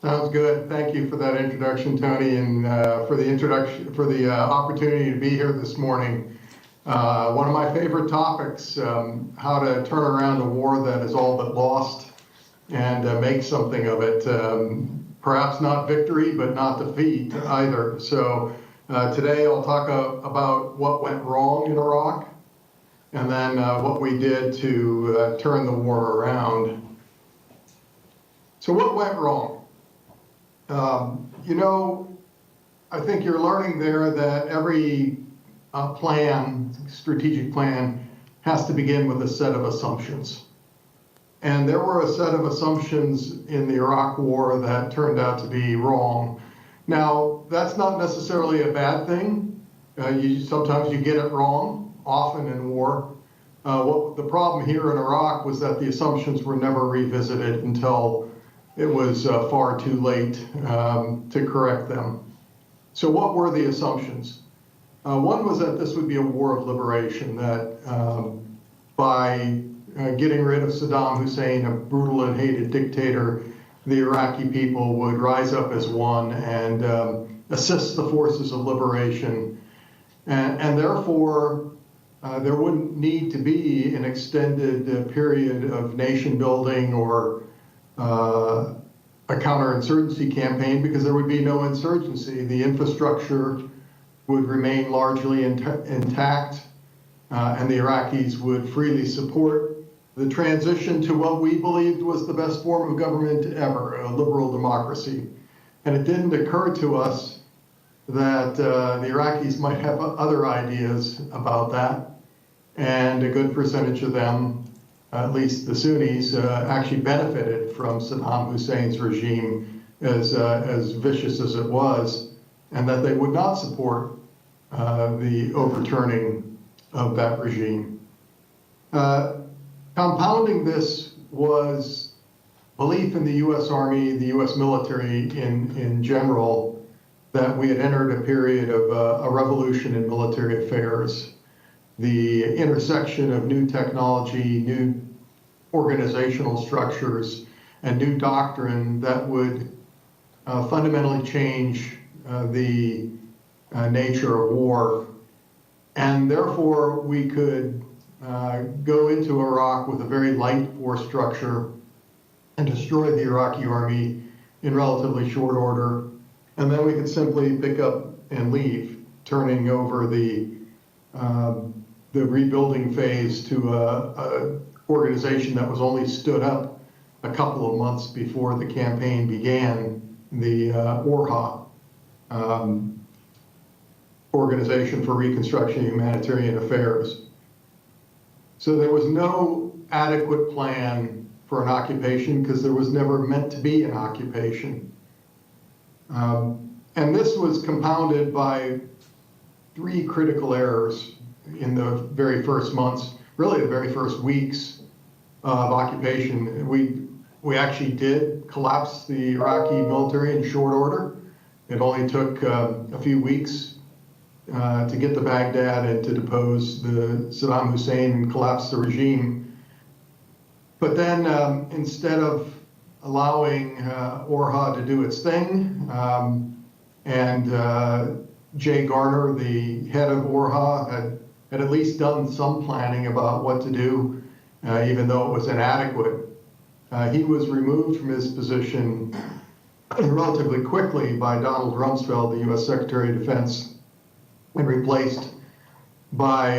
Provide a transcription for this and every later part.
Sounds good. Thank you for that introduction, Tony, and for the opportunity to be here this morning. One of my favorite topics, how to turn around a war that is all but lost and make something of it. Perhaps not victory, but not defeat either. So today I'll talk about what went wrong in Iraq, and then what we did to turn the war around. So what went wrong? I think you're learning there that every strategic plan, has to begin with a set of assumptions. And there were a set of assumptions in the Iraq War that turned out to be wrong. Now, that's not necessarily a bad thing. Sometimes you get it wrong, often in war. The problem here in Iraq was that the assumptions were never revisited until it was far too late to correct them. So what were the assumptions? One was that this would be a war of liberation, that by getting rid of Saddam Hussein, a brutal and hated dictator, the Iraqi people would rise up as one and assist the forces of liberation. And therefore, there wouldn't need to be an extended period of nation building or a counterinsurgency campaign, because there would be no insurgency. The infrastructure would remain largely intact, and the Iraqis would freely support the transition to what we believed was the best form of government ever, a liberal democracy. And it didn't occur to us that the Iraqis might have other ideas about that, and a good percentage of them, at least the Sunnis, actually benefited from Saddam Hussein's regime, as vicious as it was, and that they would not support the overturning of that regime. Compounding this was belief in the U.S. Army, the U.S. military in general, that we had entered a period of a revolution in military affairs. The intersection of new technology, new organizational structures, and new doctrine that would fundamentally change the nature of war. And therefore, we could go into Iraq with a very light force structure and destroy the Iraqi army in relatively short order. And then we could simply pick up and leave, turning over the rebuilding phase to a organization that was only stood up a couple of months before the campaign began, the ORHA, Organization for Reconstruction and Humanitarian Affairs. So there was no adequate plan for an occupation, because there was never meant to be an occupation. And this was compounded by three critical errors in the very first months, really the very first weeks of occupation. We actually did collapse the Iraqi military in short order. It only took a few weeks to get to Baghdad and to depose Saddam Hussein and collapse the regime. But then instead of allowing ORHA to do its thing, and Jay Garner, the head of ORHA, had at least done some planning about what to do, even though it was inadequate. He was removed from his position relatively quickly by Donald Rumsfeld, the U.S. Secretary of Defense, and replaced by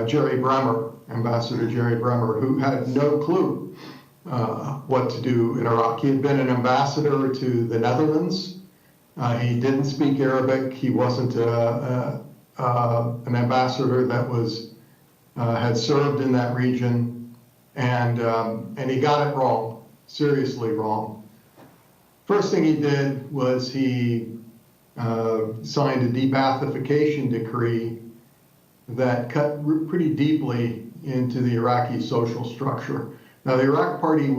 Jerry Bremer, Ambassador Jerry Bremer, who had no clue what to do in Iraq. He had been an ambassador to the Netherlands. He didn't speak Arabic. He wasn't an ambassador that had served in that region, and he got it wrong, seriously wrong. First thing he did was he signed a de-Baathification decree that cut pretty deeply into the Iraqi social structure. Now, the Ba'ath Party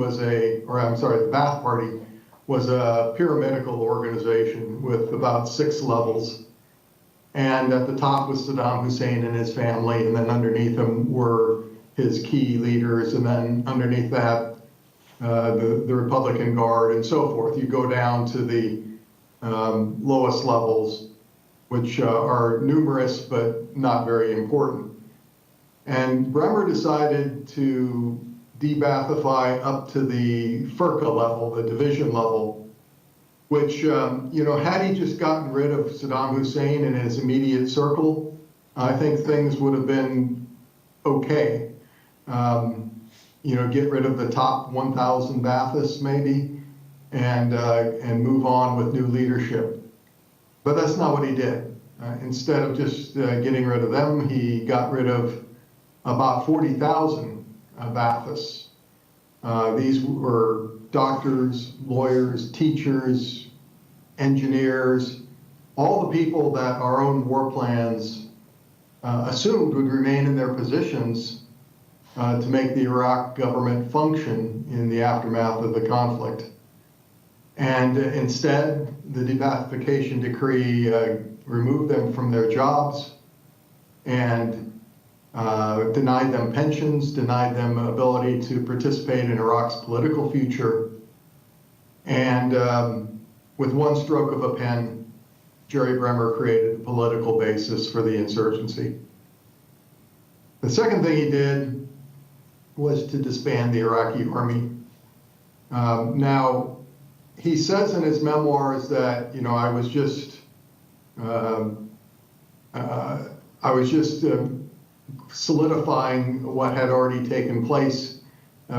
was a pyramidical organization with about 6 levels. And at the top was Saddam Hussein and his family, and then underneath him were his key leaders, and then underneath that, the Republican Guard, and so forth. You go down to the lowest levels, which are numerous but not very important. And Bremer decided to de-Ba'athify up to the FIRQA level, the division level, which, had he just gotten rid of Saddam Hussein and his immediate circle, I think things would have been okay. Get rid of the top 1,000 Ba'athists maybe, and move on with new leadership. But that's not what he did. Instead of just getting rid of them, he got rid of about 40,000 Ba'athists. These were doctors, lawyers, teachers, engineers, all the people that our own war plans assumed would remain in their positions to make the Iraq government function in the aftermath of the conflict. And instead, the de-Ba'athification decree removed them from their jobs and denied them pensions, denied them ability to participate in Iraq's political future. And with one stroke of a pen, Jerry Bremer created the political basis for the insurgency. The second thing he did was to disband the Iraqi army. Now, he says in his memoirs that, I was just solidifying what had already taken place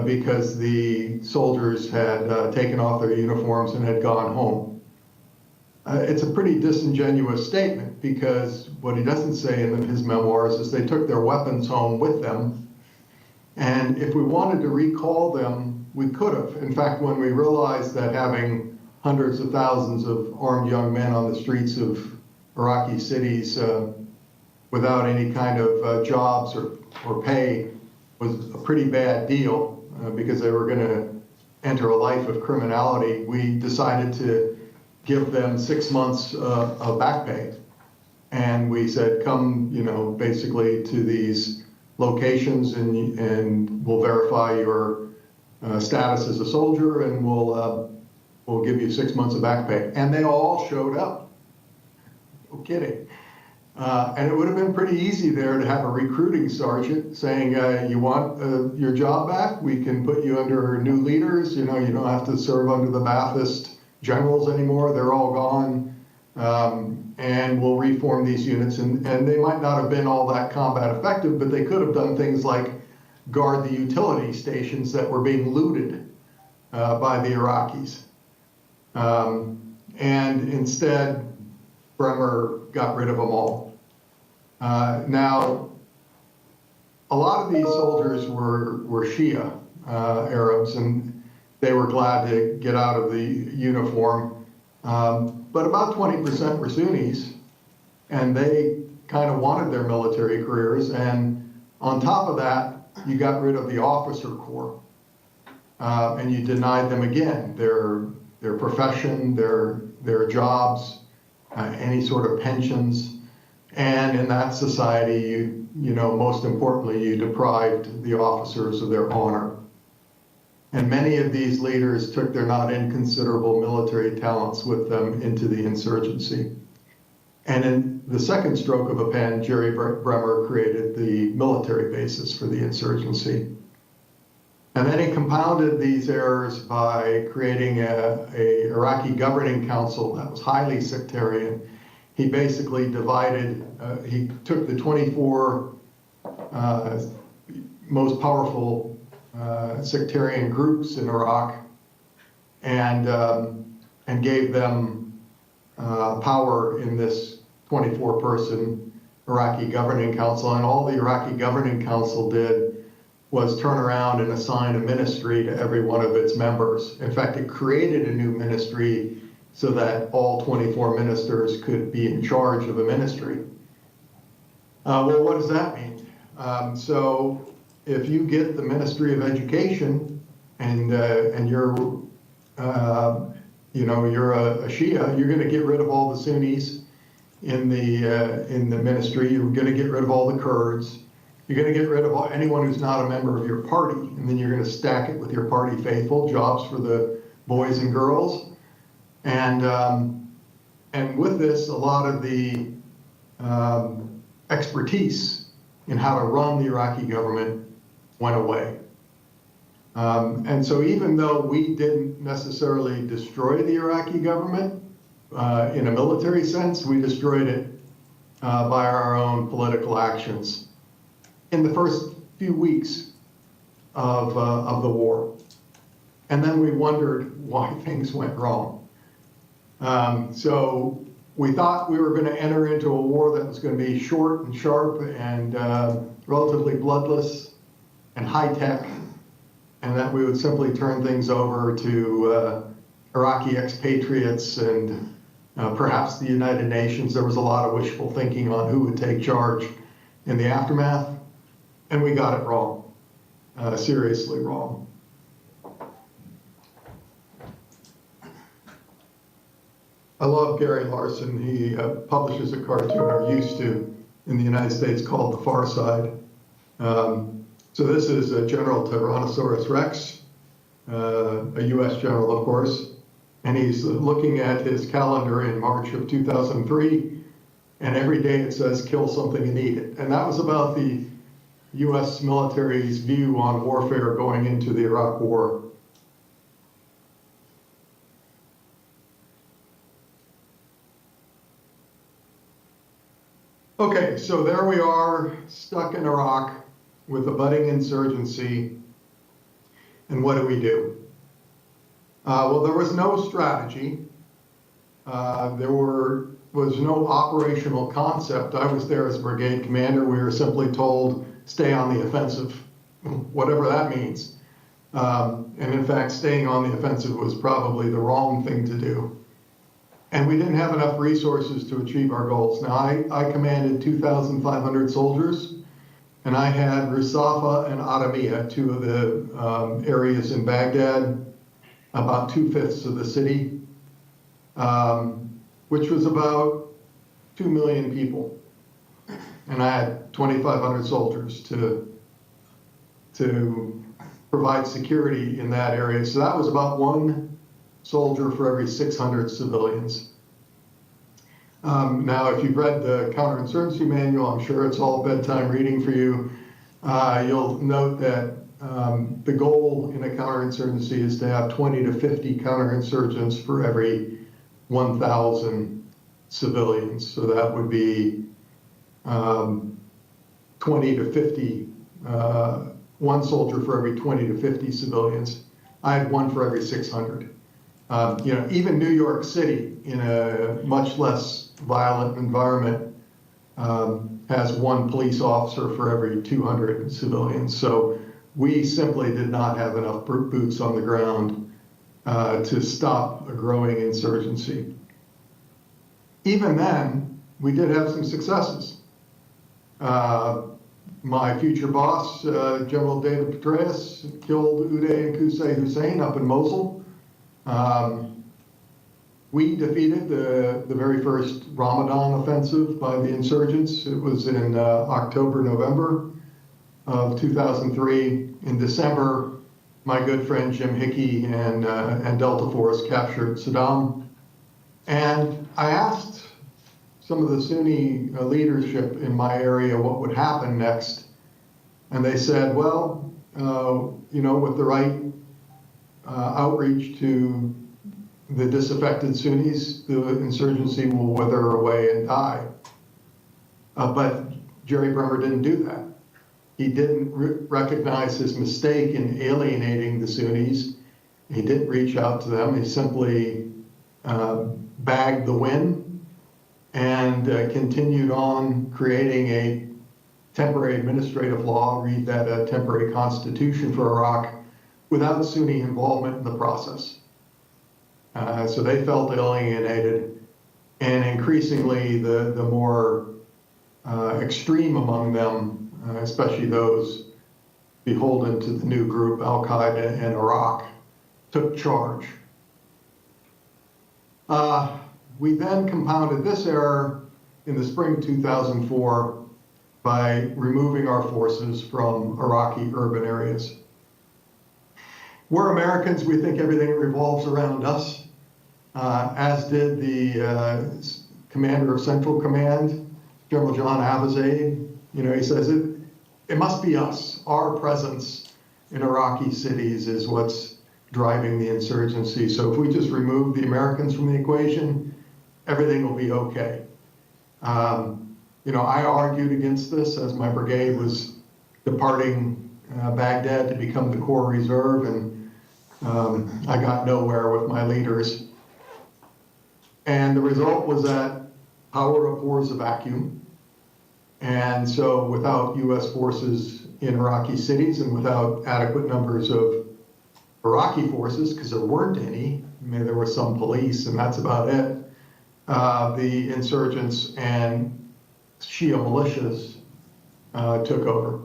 because the soldiers had taken off their uniforms and had gone home. It's a pretty disingenuous statement because what he doesn't say in his memoirs is they took their weapons home with them. And if we wanted to recall them, we could have. In fact, when we realized that having hundreds of thousands of armed young men on the streets of Iraqi cities without any kind of jobs or pay was a pretty bad deal because they were going to enter a life of criminality, we decided to give them 6 months of back pay. And we said, come, basically to these locations and we'll verify your status as a soldier and we'll give you 6 months of back pay. And they all showed up. No kidding. And it would have been pretty easy there to have a recruiting sergeant saying, you want your job back? We can put you under new leaders. You don't have to serve under the Ba'athist generals anymore. They're all gone. And we'll reform these units. And they might not have been all that combat effective, but they could have done things like guard the utility stations that were being looted by the Iraqis. And instead, Bremer got rid of them all. Now, a lot of these soldiers were Shia Arabs, and they were glad to get out of the uniform. But about 20% were Sunnis, and they kind of wanted their military careers. And on top of that, you got rid of the officer corps, and you denied them again their profession, their jobs, any sort of pensions. And in that society, most importantly, you deprived the officers of their honor. And many of these leaders took their not inconsiderable military talents with them into the insurgency. And in the second stroke of a pen, Jerry Bremer created the military basis for the insurgency. And then he compounded these errors by creating a Iraqi governing council that was highly sectarian. He basically divided, he took the 24 most powerful sectarian groups in Iraq and gave them power in this 24-person Iraqi governing council. And all the Iraqi governing council did was turn around and assign a ministry to every one of its members. In fact, it created a new ministry so that all 24 ministers could be in charge of a ministry. Well, what does that mean? So if you get the Ministry of Education and you're you're a Shia, you're going to get rid of all the Sunnis in the ministry. You're going to get rid of all the Kurds. You're going to get rid of anyone who's not a member of your party, and then you're going to stack it with your party faithful, jobs for the boys and girls. And with this, a lot of the expertise in how to run the Iraqi government went away. And so even though we didn't necessarily destroy the Iraqi government in a military sense, we destroyed it by our own political actions in the first few weeks of the war. And then we wondered why things went wrong. So we thought we were going to enter into a war that was going to be short and sharp and relatively bloodless and high-tech, and that we would simply turn things over to Iraqi expatriates and perhaps the United Nations. There was a lot of wishful thinking on who would take charge in the aftermath, and we got it wrong, seriously wrong. I love Gary Larson. He publishes a cartoon, or used to, in the United States called The Far Side. So this is General Tyrannosaurus Rex, a U.S. general, of course, and he's looking at his calendar in March of 2003, and every day it says, kill something and eat it. And that was about the U.S. military's view on warfare going into the Iraq War. Okay, so there we are, stuck in Iraq with a budding insurgency, and what do? Well, there was no strategy. There was no operational concept. I was there as brigade commander. We were simply told, stay on the offensive, whatever that means. And in fact, staying on the offensive was probably the wrong thing to do. And we didn't have enough resources to achieve our goals. Now, I commanded 2,500 soldiers, and I had Rusafa and Adamiyah, two of the areas in Baghdad, about 2/5 of the city, which was about 2 million people. And I had 2,500 soldiers to provide security in that area. So that was about 1 soldier for every 600 civilians. Now, if you've read the counterinsurgency manual, I'm sure it's all bedtime reading for you. You'll note that the goal in a counterinsurgency is to have 20 to 50 counterinsurgents for every 1,000 civilians. So that would be 20 to 50, 1 soldier for every 20 to 50 civilians. I had 1 for every 600. Even New York City, in a much less violent environment, has 1 police officer for every 200 civilians. So we simply did not have enough boots on the ground to stop a growing insurgency. Even then, we did have some successes. My future boss, General David Petraeus, killed Uday and Qusay Hussein up in Mosul. We defeated the very first Ramadan offensive by the insurgents. It was in October, November of 2003. In December, my good friend Jim Hickey and Delta Force captured Saddam. And I asked some of the Sunni leadership in my area what would happen next. And they said, well, with the right outreach to the disaffected Sunnis, the insurgency will wither away and die. But Jerry Bremer didn't do that. He didn't recognize his mistake in alienating the Sunnis. He didn't reach out to them. He simply bagged the win and continued on creating a temporary administrative law, read that a temporary constitution for Iraq, without Sunni involvement in the process. So they felt alienated, and increasingly the more extreme among them, especially those beholden to the new group Al-Qaeda in Iraq, took charge. We then compounded this error in the spring of 2004 by removing our forces from Iraqi urban areas. We're Americans, we think everything revolves around us, as did the commander of Central Command, General John Abizaid. You know, he says it must be us. Our presence in Iraqi cities is what's driving the insurgency. So if we just remove the Americans from the equation, everything will be okay. You know, I argued against this as my brigade was departing Baghdad to become the Corps Reserve, and I got nowhere with my leaders. And the result was that power abhors a vacuum. And so without US forces in Iraqi cities and without adequate numbers of Iraqi forces, because there weren't any, I mean, there were some police and that's about it, the insurgents and Shia militias took over.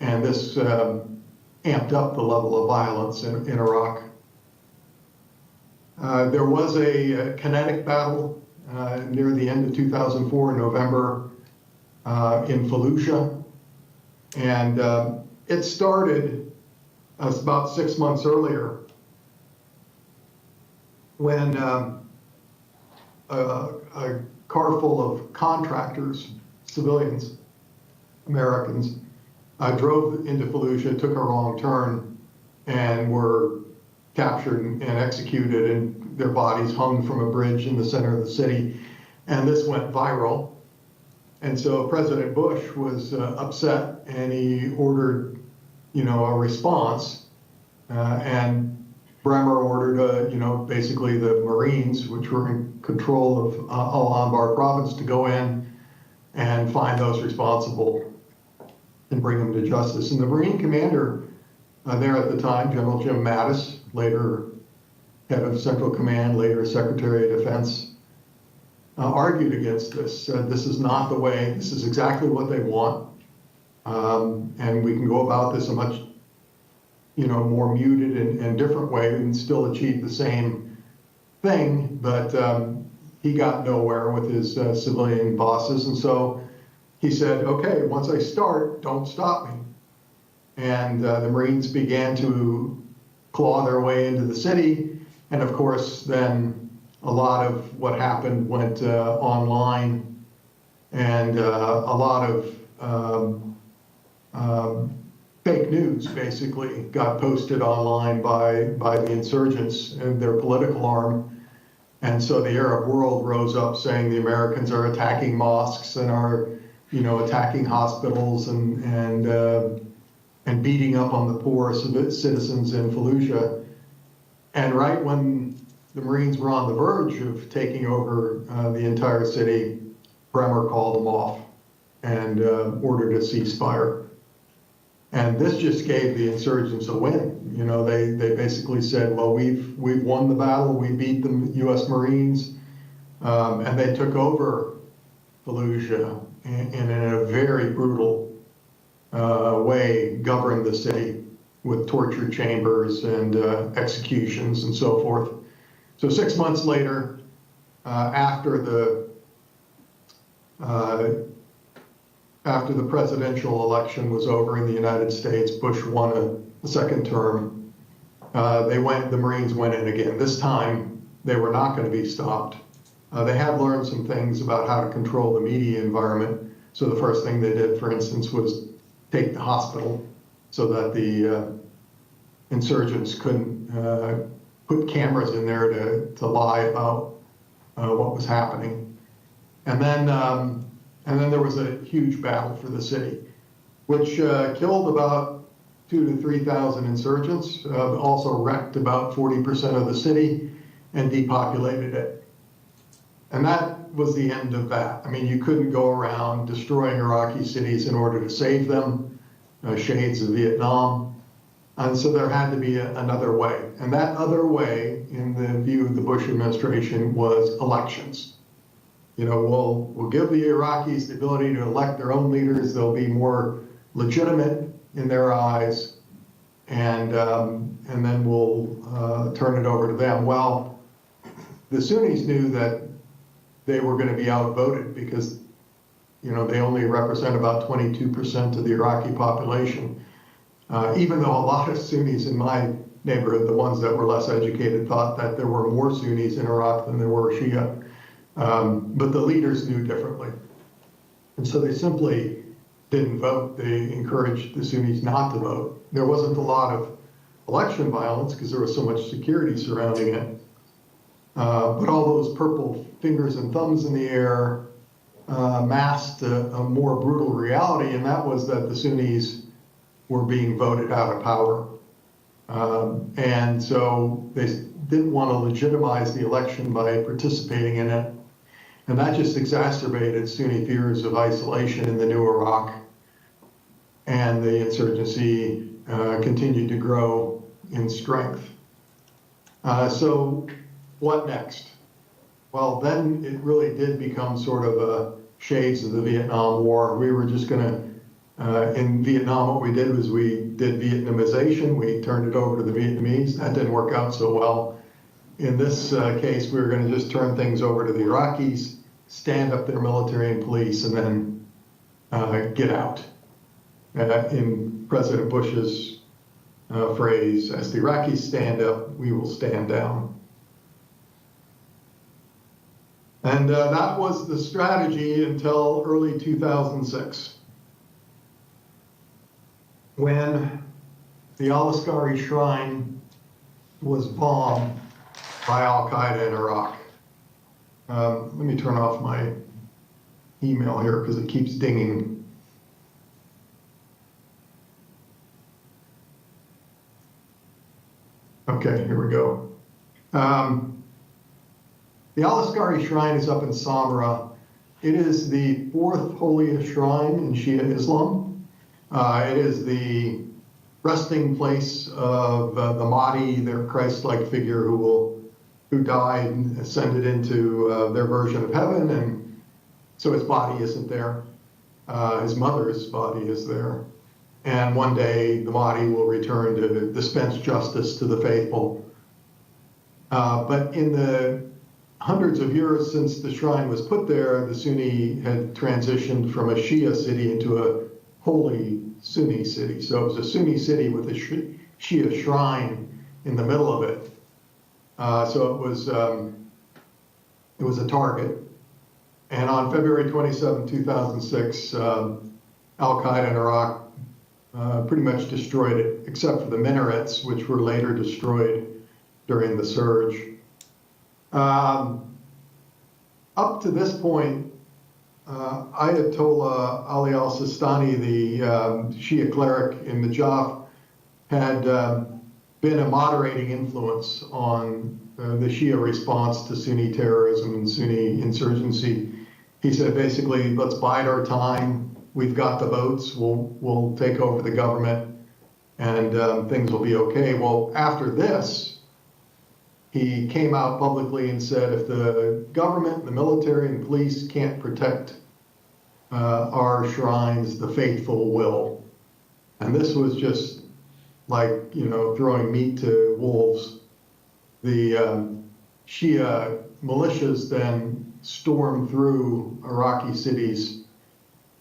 And this amped up the level of violence in Iraq. There was a kinetic battle near the end of 2004 in November in Fallujah. And it started about 6 months earlier when a car full of contractors, civilians, Americans, drove into Fallujah, took a wrong turn, and were captured and executed, and their bodies hung from a bridge in the center of the city. And this went viral. And so President Bush was upset, and he ordered, you know, a response. And Bremer ordered, you know, basically the Marines, which were in control of Al-Anbar province, to go in and find those responsible and bring them to justice. And the Marine commander there at the time, General Jim Mattis, later head of Central Command, later Secretary of Defense, argued against this, said this is not the way, this is exactly what they want. And we can go about this a much, you know, more muted and different way and still achieve the same thing, but he got nowhere with his civilian bosses. And so he said, okay, once I start, don't stop me. And the Marines began to claw their way into the city. And of course, then a lot of what happened went online, and a lot of fake news basically got posted online by the insurgents and their political arm. And so the Arab world rose up saying the Americans are attacking mosques and are, you know, attacking hospitals and beating up on the poor citizens in Fallujah. And right when the Marines were on the verge of taking over the entire city, Bremer called them off and ordered a ceasefire. And this just gave the insurgents a win. You know, they basically said, well, we've won the battle, we beat the US Marines, and they took over Fallujah and in a very brutal way governed the city with torture chambers and executions and so forth. So 6 months later, after the presidential election was over in the United States, Bush won a second term. The Marines went in again. This time, they were not going to be stopped. They had learned some things about how to control the media environment. So the first thing they did, for instance, was take the hospital so that the insurgents couldn't put cameras in there to lie about what was happening. And then there was a huge battle for the city, which killed about 2,000 to 3,000 insurgents, also wrecked about 40% of the city and depopulated it. And that was the end of that. I mean, you couldn't go around destroying Iraqi cities in order to save them, shades of Vietnam. And so there had to be another way. And that other way, in the view of the Bush administration, was elections. You know, we'll give the Iraqis the ability to elect their own leaders. They'll be more legitimate in their eyes, and then we'll turn it over to them. Well, the Sunnis knew that they were going to be outvoted because they only represent about 22% of the Iraqi population. Even though a lot of Sunnis in my neighborhood, the ones that were less educated, thought that there were more Sunnis in Iraq than there were Shia. But the leaders knew differently. And so they simply didn't vote. They encouraged the Sunnis not to vote. There wasn't a lot of election violence because there was so much security surrounding it. But all those purple fingers and thumbs in the air masked a more brutal reality, and that was that the Sunnis were being voted out of power. And so they didn't want to legitimize the election by participating in it. And that just exacerbated Sunni fears of isolation in the new Iraq. And the insurgency continued to grow in strength. So what next? Well, then it really did become sort of shades of the Vietnam War. We were just going to, in Vietnam, what we did was we did Vietnamization. We turned it over to the Vietnamese. That didn't work out so well. In this case, we were going to just turn things over to the Iraqis, stand up their military and police, and then get out. In President Bush's phrase, as the Iraqis stand up, we will stand down. And that was the strategy until early 2006, when the Al-Askari Shrine was bombed by Al-Qaeda in Iraq. Let me turn off my email here because it keeps dinging. Okay, here we go. The Al-Askari Shrine is up in Samarra. It is the fourth holiest shrine in Shia Islam. It is the resting place of the Mahdi, their Christ-like figure who died and ascended into their version of heaven, and so his body isn't there. His mother's body is there. And one day the Mahdi will return to dispense justice to the faithful. But in the hundreds of years since the shrine was put there, the Sunni had transitioned from a Shia city into a holy Sunni city. So it was a Sunni city with a Shia shrine in the middle of it. So it was a target. And on February 27, 2006, Al-Qaeda in Iraq pretty much destroyed it, except for the minarets, which were later destroyed during the surge. Up to this point, Ayatollah Ali al-Sistani, the Shia cleric in Najaf, had been a moderating influence on the Shia response to Sunni terrorism and Sunni insurgency. He said, basically, let's bide our time. We've got the votes. We'll take over the government, and things will be okay. Well, after this, he came out publicly and said, if the government, the military, and police can't protect our shrines, the faithful will. And this was just like, throwing meat to wolves. The Shia militias then stormed through Iraqi cities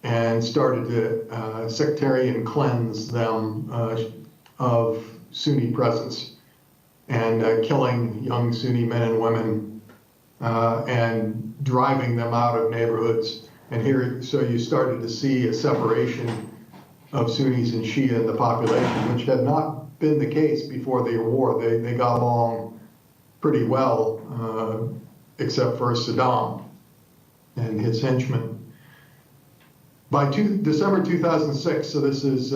and started to sectarian cleanse them of Sunni presence, and killing young Sunni men and women and driving them out of neighborhoods. And here, so you started to see a separation of Sunnis and Shia in the population, which had not been the case before the war. They got along pretty well, except for Saddam and his henchmen. By December 2006, so this is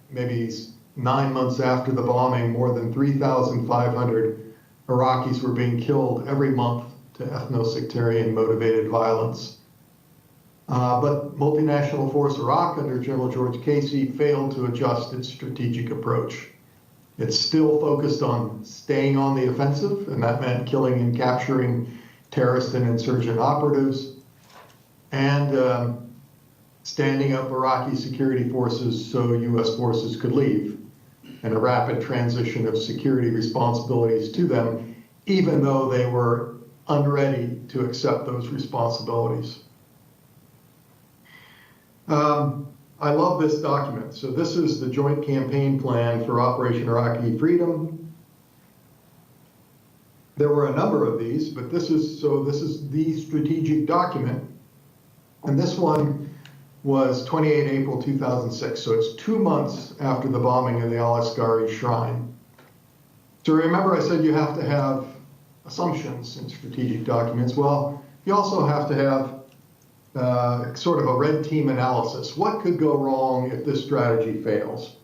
maybe 9 months after the bombing, more than 3,500 Iraqis were being killed every month to ethno-sectarian motivated violence. But multinational force Iraq under General George Casey failed to adjust its strategic approach. It still focused on staying on the offensive, and that meant killing and capturing terrorist and insurgent operatives, and standing up Iraqi security forces so U.S. forces could leave, and a rapid transition of security responsibilities to them, even though they were unready to accept those responsibilities. I love this document. So this is the Joint Campaign Plan for Operation Iraqi Freedom. There were a number of these, but this is the strategic document. And this one was 28 April 2006. So it's 2 months after the bombing of the Al-Asghari Shrine. So remember I said you have to have assumptions in strategic documents. Well, you also have to have sort of a red team analysis. What could go wrong if this strategy fails?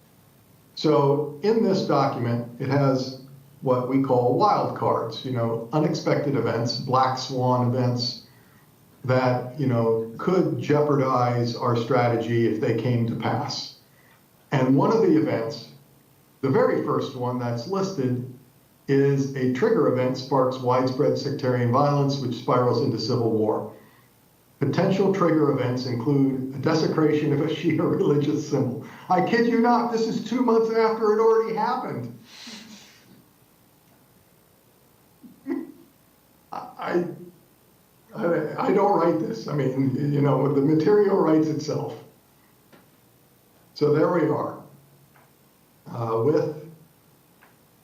So in this document, it has what we call wild cards, unexpected events, black swan events that, could jeopardize our strategy if they came to pass. And one of the events, the very first one that's listed, is a trigger event sparks widespread sectarian violence, which spirals into civil war. Potential trigger events include a desecration of a Shia religious symbol. I kid you not, this is 2 months after it already happened. I don't write this. I mean, the material writes itself. So there we are.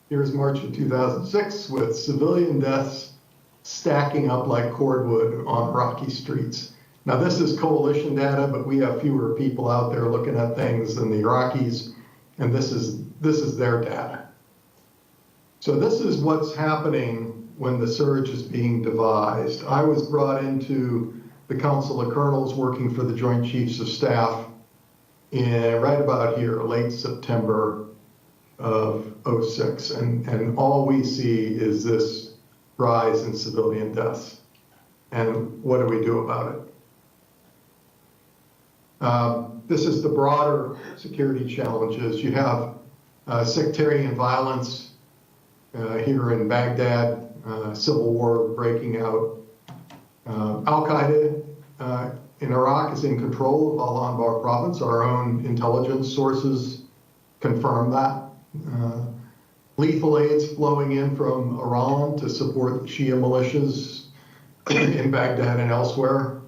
Here's March of 2006 with civilian deaths stacking up like cordwood on Iraqi streets. Now this is coalition data, but we have fewer people out there looking at things than the Iraqis, and this is their data. So this is what's happening when the surge is being devised. I was brought into the Council of Colonels working for the Joint Chiefs of Staff right about here, late September of 06, and all we see is this rise in civilian deaths. And what do we do about it? This is the broader security challenges. You have sectarian violence here in Baghdad, civil war breaking out. Al-Qaeda in Iraq is in control of Al-Anbar province. Our own intelligence sources confirm that. Lethal aids flowing in from Iran to support the Shia militias in Baghdad and elsewhere.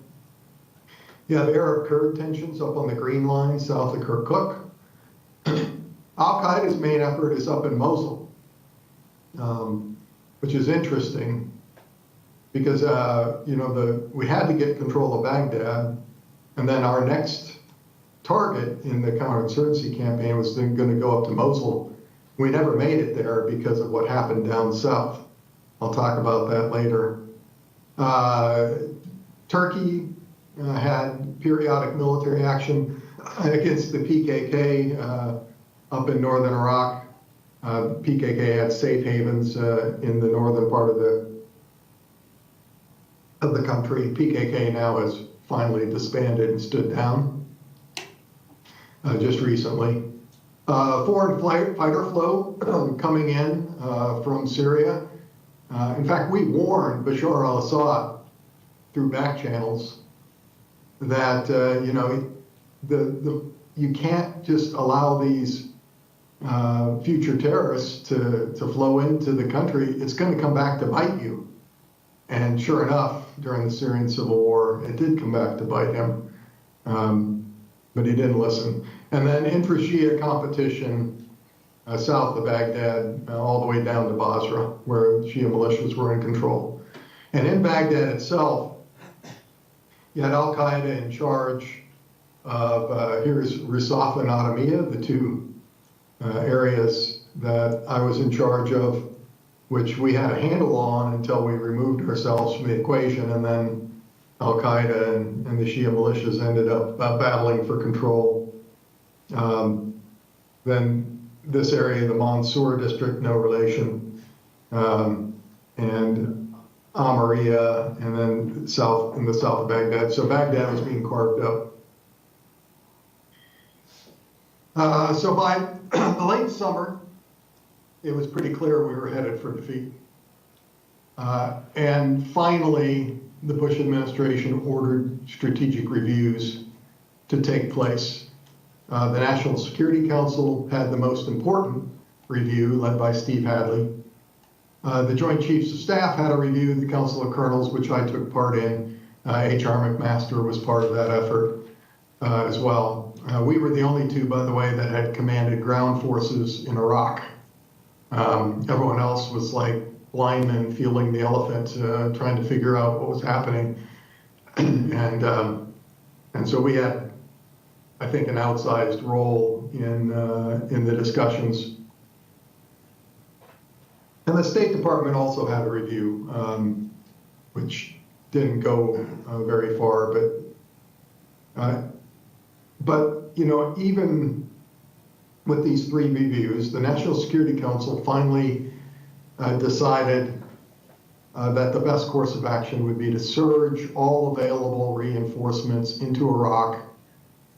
You have Arab-Kurd tensions up on the Green Line south of Kirkuk. Al-Qaeda's main effort is up in Mosul, which is interesting because we had to get control of Baghdad, and then our next target in the counterinsurgency campaign was then going to go up to Mosul. We never made it there because of what happened down south. I'll talk about that later. Turkey had periodic military action against the PKK up in northern Iraq. PKK had safe havens in the northern part of the country. PKK now has finally disbanded and stood down just recently. Foreign fighter flow coming in from Syria. In fact, we warned Bashar al-Assad through back channels that you can't just allow these future terrorists to flow into the country. It's going to come back to bite you. And sure enough, during the Syrian civil war, it did come back to bite him, but he didn't listen. And then intra-Shia competition south of Baghdad, all the way down to Basra, where Shia militias were in control. And in Baghdad itself, you had Al-Qaeda in charge of, here's Risaf and Adamiyah, the two areas that I was in charge of, which we had a handle on until we removed ourselves from the equation, and then Al-Qaeda and the Shia militias ended up battling for control. Then this area, the Mansoor district, no relation, and Amaria, and then in the south of Baghdad. So Baghdad was being carved up. So by the late summer, it was pretty clear we were headed for defeat. And finally, the Bush administration ordered strategic reviews to take place. The National Security Council had the most important review, led by Steve Hadley. The Joint Chiefs of Staff had a review, the Council of Colonels, which I took part in. H.R. McMaster was part of that effort. as well. We were the only two, by the way, that had commanded ground forces in Iraq. Everyone else was like blind men feeling the elephant, trying to figure out what was happening. And so we had, I think, an outsized role in the discussions. And the State Department also had a review, which didn't go very far, but you know, even with these 3 reviews, the National Security Council finally decided that the best course of action would be to surge all available reinforcements into Iraq,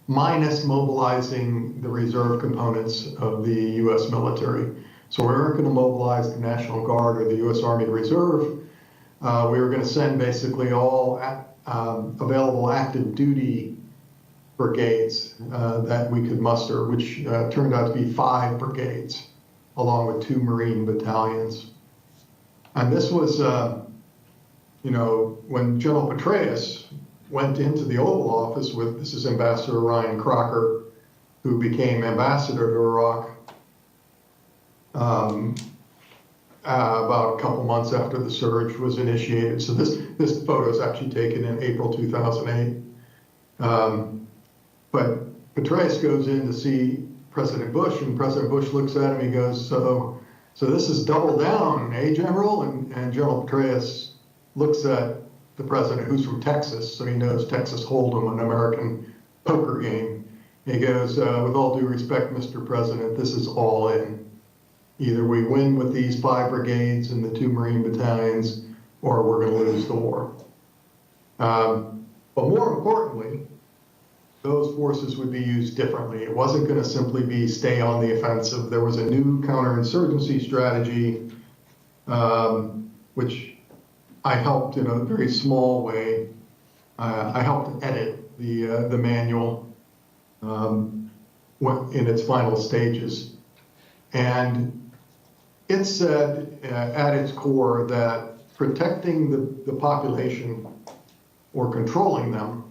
minus mobilizing the reserve components of the U.S. military. So we weren't going to mobilize the National Guard or the U.S. Army Reserve. We were going to send basically all available active duty brigades that we could muster, which turned out to be 5 brigades, along with 2 Marine battalions. And this was, you know, when General Petraeus went into the Oval Office with, this is Ambassador Ryan Crocker, who became ambassador to Iraq about a couple months after the surge was initiated. So this photo is actually taken in April 2008. But Petraeus goes in to see President Bush, and President Bush looks at him. He goes, "So this is double down, eh, General?" And General Petraeus looks at the president, who's from Texas, so he knows Texas Hold'em, an American poker game. He goes, "With all due respect, Mr. President, this is all in. Either we win with these 5 brigades and the 2 Marine battalions, or we're going to lose the war." But more importantly, those forces would be used differently. It wasn't going to simply be stay on the offensive. There was a new counterinsurgency strategy, which I helped in a very small way. I helped edit the manual in its final stages. And it said at its core that protecting the population or controlling them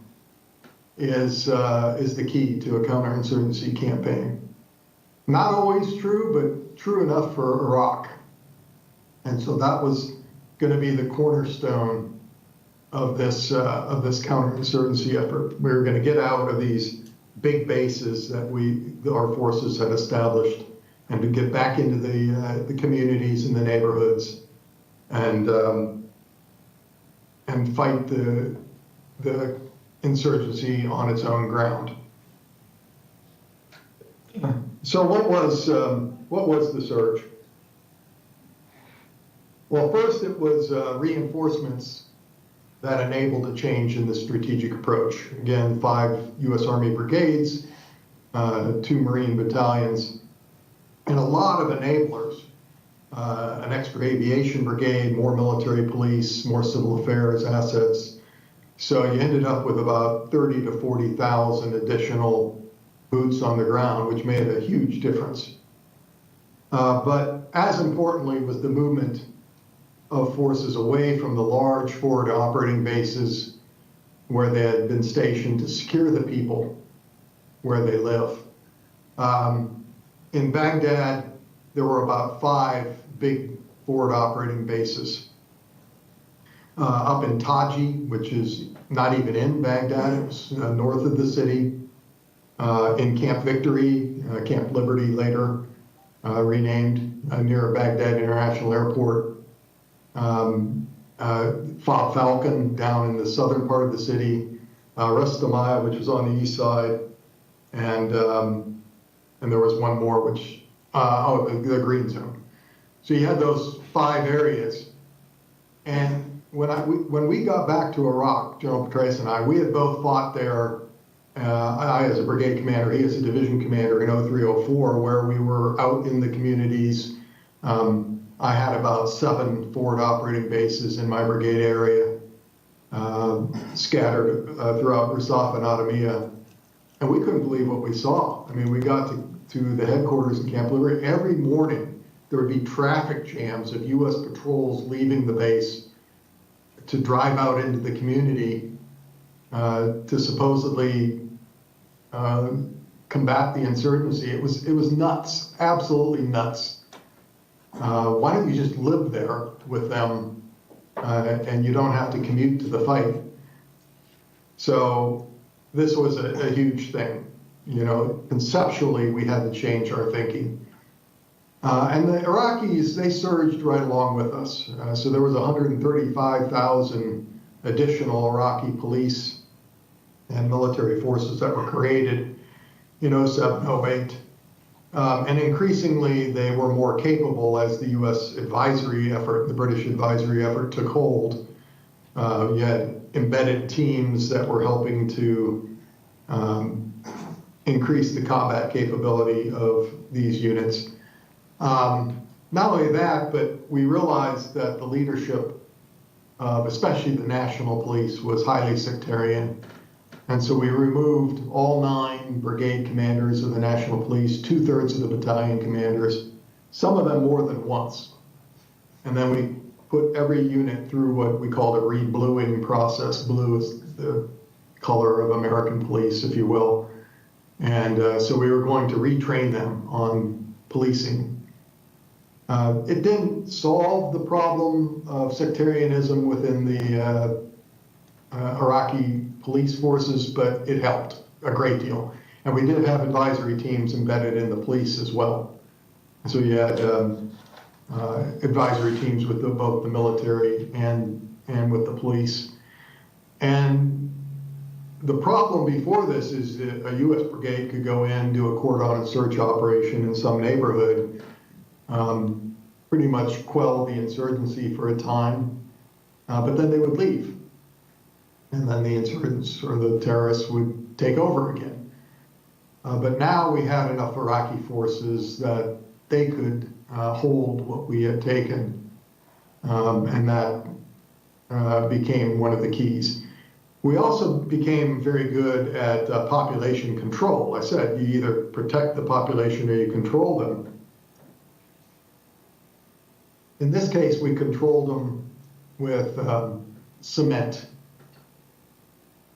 is the key to a counterinsurgency campaign. Not always true, but true enough for Iraq. And so that was going to be the cornerstone of this counterinsurgency effort. We were going to get out of these big bases that our forces had established, and to get back into the communities and the neighborhoods, and fight the insurgency on its own ground. So what was the surge? Well, first it was reinforcements that enabled a change in the strategic approach. Again, 5 U.S. Army brigades, 2 Marine battalions, and a lot of enablers. An extra aviation brigade, more military police, more civil affairs assets. So you ended up with about 30 to 40,000 additional boots on the ground, which made a huge difference. But as importantly was the movement of forces away from the large forward operating bases where they had been stationed to secure the people where they live. In Baghdad, there were about 5 big forward operating bases. Up in Taji, which is not even in Baghdad, it was north of the city. In Camp Victory, Camp Liberty later renamed, near Baghdad International Airport. Falcon down in the southern part of the city. Restamaya, which was on the east side. And there was one more, which, the Green Zone. So you had those 5 areas. And when we got back to Iraq, General Petraeus and I, we had both fought there, I as a brigade commander, he as a division commander in 0304, where we were out in the communities. I had about 7 forward operating bases in my brigade area, scattered throughout Rusaf and Adamiyah. And we couldn't believe what we saw. I mean, we got to the headquarters in Camp Liberty. Every morning, there would be traffic jams of U.S. patrols leaving the base to drive out into the community to supposedly combat the insurgency. It was nuts, absolutely nuts. Why don't you just live there with them and you don't have to commute to the fight? So this was a huge thing. You know, conceptually, we had to change our thinking. And the Iraqis, they surged right along with us. So there was 135,000 additional Iraqi police and military forces that were created in 07, 08. And increasingly, they were more capable as the U.S. advisory effort, the British advisory effort took hold. You had embedded teams that were helping to increase the combat capability of these units. Not only that, but we realized that the leadership of especially the National Police was highly sectarian. And so we removed all 9 brigade commanders of the National Police, 2/3 of the battalion commanders, some of them more than once. And then we put every unit through what we called a rebluing process. Blue is the color of American police, if you will. And so we were going to retrain them on policing. It didn't solve the problem of sectarianism within the Iraqi police forces, but it helped a great deal. And we did have advisory teams embedded in the police as well. So you had advisory teams with both the military and with the police. And the problem before this is that a U.S. brigade could go in, do a cordon search operation in some neighborhood, pretty much quell the insurgency for a time, but then they would leave. And then the insurgents or the terrorists would take over again. But now we had enough Iraqi forces that they could hold what we had taken, and that became one of the keys. We also became very good at population control. I said you either protect the population or you control them. In this case, we controlled them with cement.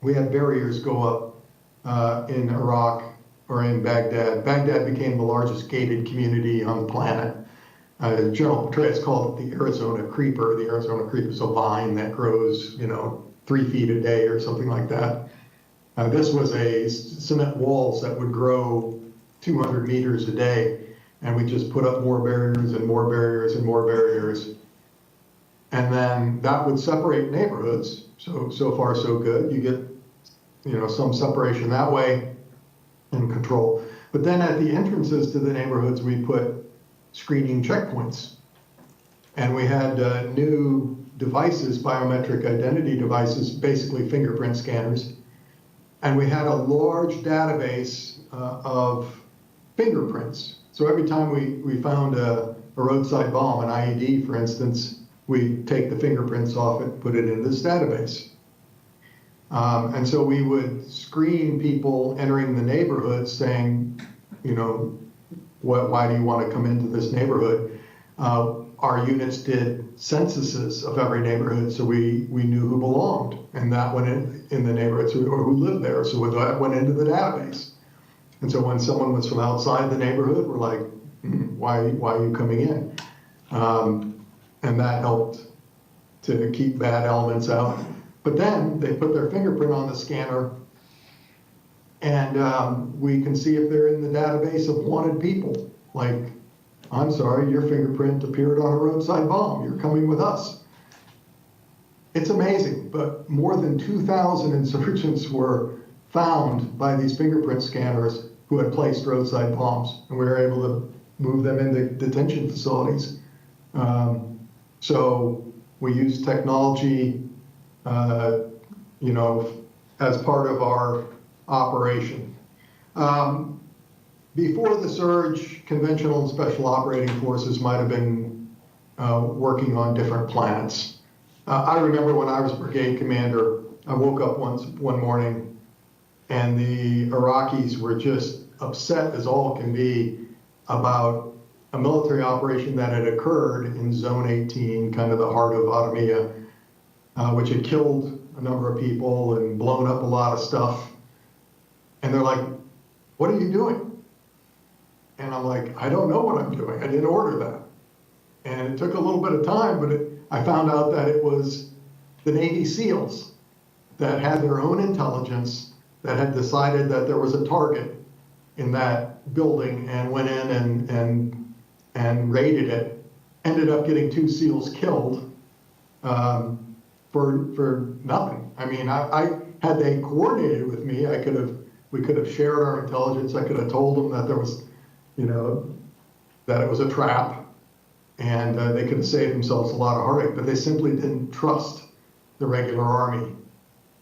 We had barriers go up in Iraq or in Baghdad. Baghdad became the largest gated community on the planet. General Petraeus called it the Arizona creeper. The Arizona creeper is a vine that grows, 3 feet a day or something like that. This was a cement walls that would grow 200 meters a day. And we just put up more barriers and more barriers and more barriers. And then that would separate neighborhoods. So far, so good. You get, some separation that way and control. But then at the entrances to the neighborhoods, we put screening checkpoints. And we had new devices, biometric identity devices, basically fingerprint scanners. And we had a large database of fingerprints. So every time we found a roadside bomb, an IED, for instance, we take the fingerprints off it, put it in this database. And so we would screen people entering the neighborhood saying, why do you want to come into this neighborhood? Our units did censuses of every neighborhood, so we knew who belonged, and that went in the neighborhoods, or who lived there, so that went into the database. And so when someone was from outside the neighborhood, we're like, why are you coming in? And that helped to keep bad elements out. But then they put their fingerprint on the scanner, and we can see if they're in the database of wanted people. Like, I'm sorry, your fingerprint appeared on a roadside bomb. You're coming with us. It's amazing, but more than 2,000 insurgents were found by these fingerprint scanners who had placed roadside bombs, and we were able to move them into detention facilities. So we use technology, as part of our operation. Before the surge, conventional and special operating forces might have been working on different planets. I remember when I was brigade commander, I woke up one morning and the Iraqis were just upset as all can be about a military operation that had occurred in Zone 18, kind of the heart of Ottomia, which had killed a number of people and blown up a lot of stuff. And they're like, what are you doing? And I'm like, I don't know what I'm doing. I didn't order that. And it took a little bit of time, but I found out that it was the Navy SEALs that had their own intelligence, that had decided that there was a target in that building and went in and raided it. Ended up getting 2 SEALs killed for nothing. I mean, I had they coordinated with me, we could have shared our intelligence. I could have told them that there was, that it was a trap, and they could have saved themselves a lot of heartache. But they simply didn't trust the regular army.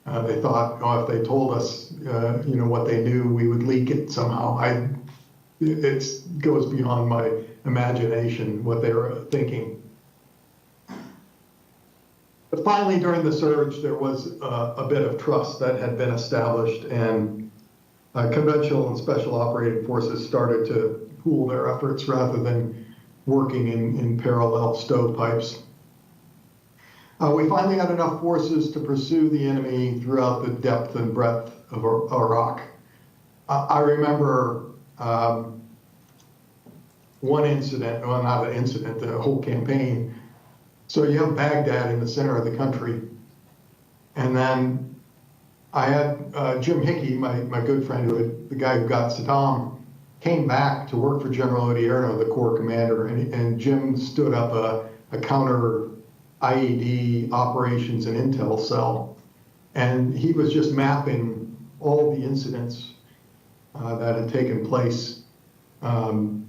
They thought, oh, if they told us, what they knew, we would leak it somehow. It goes beyond my imagination what they were thinking. But finally, during the surge, there was a bit of trust that had been established, and conventional and special operating forces started to pool their efforts rather than working in parallel stovepipes. We finally had enough forces to pursue the enemy throughout the depth and breadth of Iraq. I remember one incident, well, not an incident, the whole campaign. So you have Baghdad in the center of the country. And then I had Jim Hickey, my good friend, the guy who got Saddam, came back to work for General Odierno, the Corps commander, and Jim stood up a counter IED operations and intel cell. And he was just mapping all the incidents that had taken place, in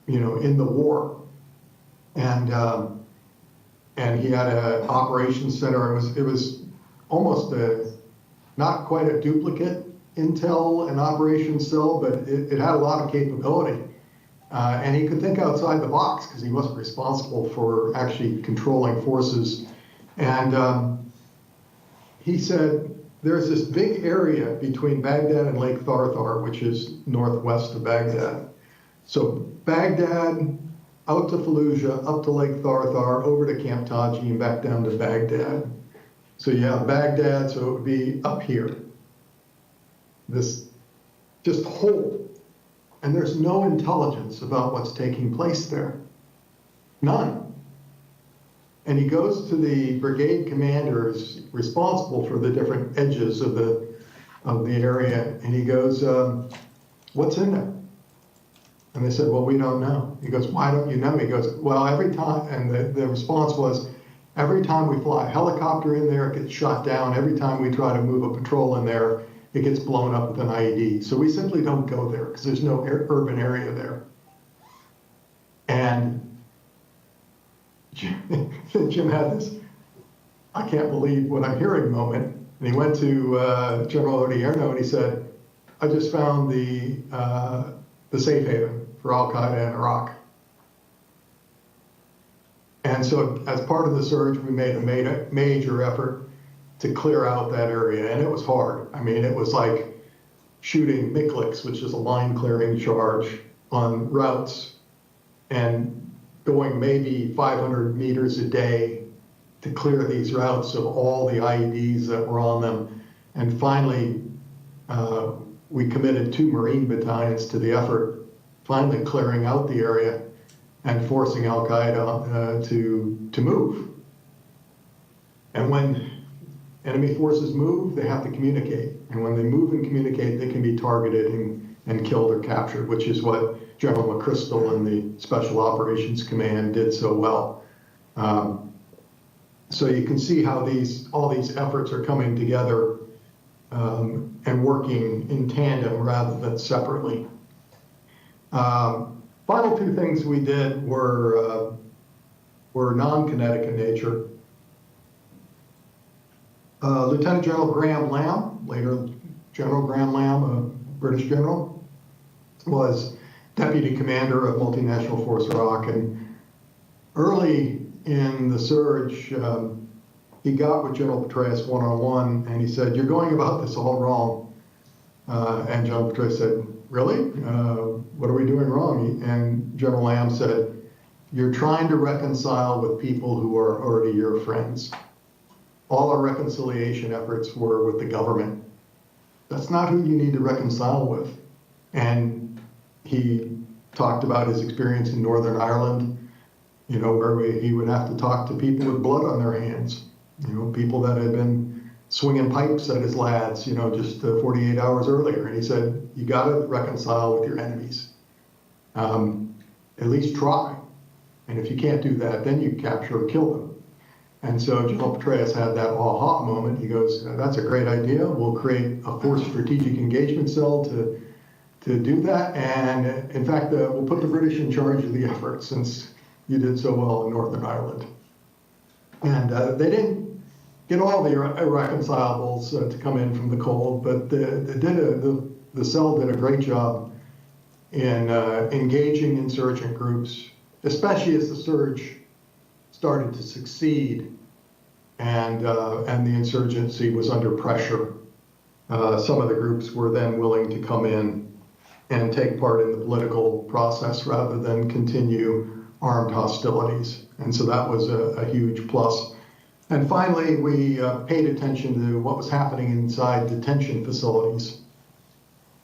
the war. And he had an operations center. It was almost not quite a duplicate intel and operations cell, but it had a lot of capability. And he could think outside the box because he wasn't responsible for actually controlling forces. And he said, there's this big area between Baghdad and Lake Tharthar, which is northwest of Baghdad. So Baghdad, out to Fallujah, up to Lake Tharthar, over to Camp Taji, and back down to Baghdad. So you have Baghdad, so it would be up here. This just whole. And there's no intelligence about what's taking place there. None. And he goes to the brigade commanders responsible for the different edges of the area, and he goes, what's in there? And they said, well, we don't know. He goes, why don't you know? He goes, well, every time, and the response was, every time we fly a helicopter in there, it gets shot down. Every time we try to move a patrol in there, it gets blown up with an IED. So we simply don't go there because there's no urban area there. And Jim had this, I can't believe what I'm hearing moment. And he went to General Odierno and he said, I just found the safe haven for Al-Qaeda in Iraq. And so as part of the surge, we made a major effort to clear out that area, and it was hard. I mean, it was like shooting Mikliks, which is a line clearing charge on routes, and going maybe 500 meters a day to clear these routes of all the IEDs that were on them. And finally, we committed 2 Marine battalions to the effort, finally clearing out the area and forcing Al-Qaeda to move. And when enemy forces move, they have to communicate. And when they move and communicate, they can be targeted and killed or captured, which is what General McChrystal and the Special Operations Command did so well. So you can see how all these efforts are coming together and working in tandem rather than separately. Final 2 things we did were non-kinetic in nature. Lieutenant General Graham Lamb, later General Graham Lamb, a British general, was deputy commander of multinational force Iraq. And early in the surge, he got with General Petraeus one-on-one, and he said, you're going about this all wrong. And General Petraeus said, really? What are we doing wrong? And General Lamb said, you're trying to reconcile with people who are already your friends. All our reconciliation efforts were with the government. That's not who you need to reconcile with. And he talked about his experience in Northern Ireland, where he would have to talk to people with blood on their hands, people that had been swinging pipes at his lads, just 48 hours earlier. And he said, you got to reconcile with your enemies. At least try. And if you can't do that, then you capture or kill them. And so General Petraeus had that aha moment. He goes, that's a great idea. We'll create a forced strategic engagement cell to do that. And in fact, we'll put the British in charge of the effort since you did so well in Northern Ireland. And they didn't get all the irreconcilables to come in from the cold, but the cell did a great job in engaging insurgent groups, especially as the surge started to succeed and the insurgency was under pressure. Some of the groups were then willing to come in and take part in the political process rather than continue armed hostilities. And so that was a huge plus. And finally, we paid attention to what was happening inside detention facilities,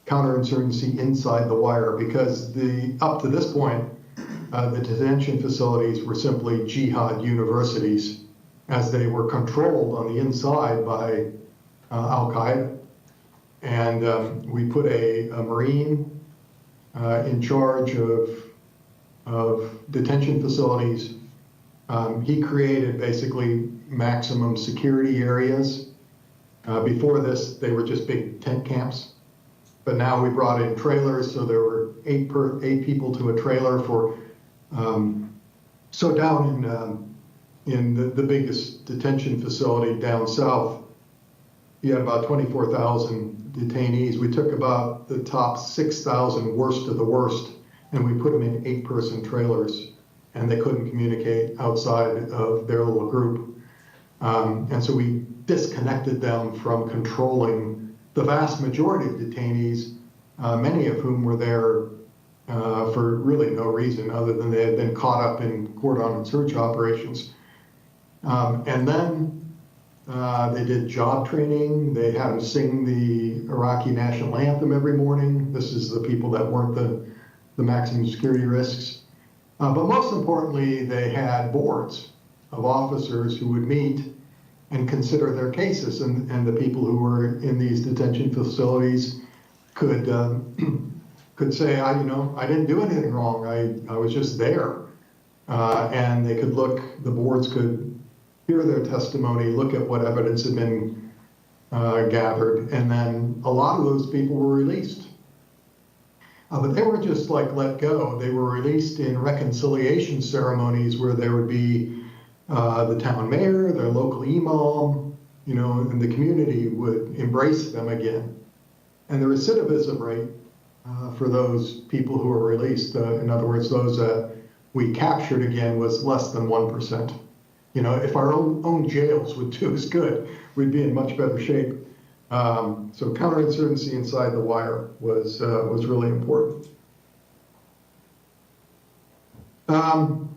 counterinsurgency inside the wire, because up to this point, the detention facilities were simply jihad universities, as they were controlled on the inside by Al-Qaeda. And we put a Marine in charge of detention facilities. He created basically maximum security areas. Before this, they were just big tent camps. But now we brought in trailers, so there were eight people to a trailer for. So down in the biggest detention facility down south, you had about 24,000 detainees. We took about the top 6,000 worst of the worst, and we put them in 8-person trailers, and they couldn't communicate outside of their little group. And so we disconnected them from controlling the vast majority of detainees, many of whom were there for really no reason other than they had been caught up in cordon and search operations. And then they did job training. They had them sing the Iraqi national anthem every morning. This is the people that weren't the maximum security risks. But most importantly, they had boards of officers who would meet and consider their cases. And the people who were in these detention facilities could say, I didn't do anything wrong. I was just there. And they could the boards could hear their testimony, look at what evidence had been gathered, and then a lot of those people were released. But they weren't just let go. They were released in reconciliation ceremonies where there would be the town mayor, their local imam, and the community would embrace them again. And the recidivism rate for those people who were released, in other words, those that we captured again, was less than 1%. If our own jails would do as good, we'd be in much better shape. So counterinsurgency inside the wire was really important.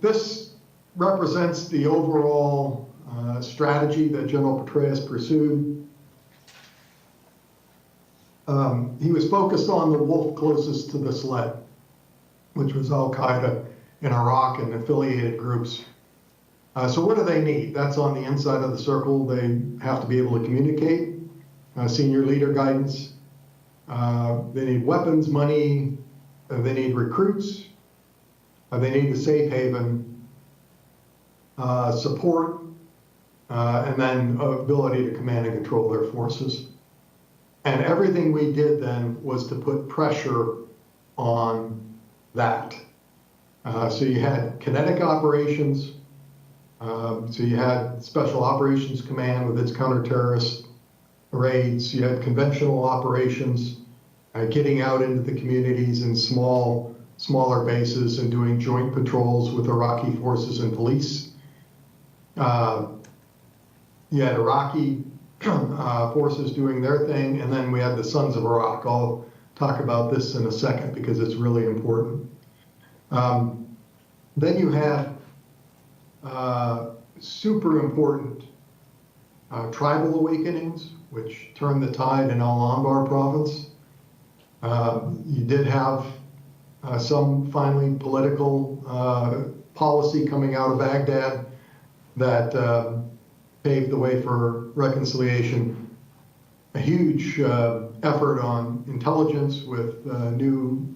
This represents the overall strategy that General Petraeus pursued. He was focused on the wolf closest to the sled, which was Al-Qaeda in Iraq and affiliated groups. So what do they need? That's on the inside of the circle. They have to be able to communicate, senior leader guidance. They need weapons, money. They need recruits. They need the safe haven, support, and then ability to command and control their forces. And everything we did then was to put pressure on that. So you had kinetic operations. So you had Special Operations Command with its counter-terrorist raids. You had conventional operations, getting out into the communities in smaller bases and doing joint patrols with Iraqi forces and police. You had Iraqi forces doing their thing, and then we had the Sons of Iraq. I'll talk about this in a second because it's really important. Then you had super important tribal awakenings, which turned the tide in Al-Anbar province. You did have some finally political policy coming out of Baghdad that paved the way for reconciliation. A huge effort on intelligence with new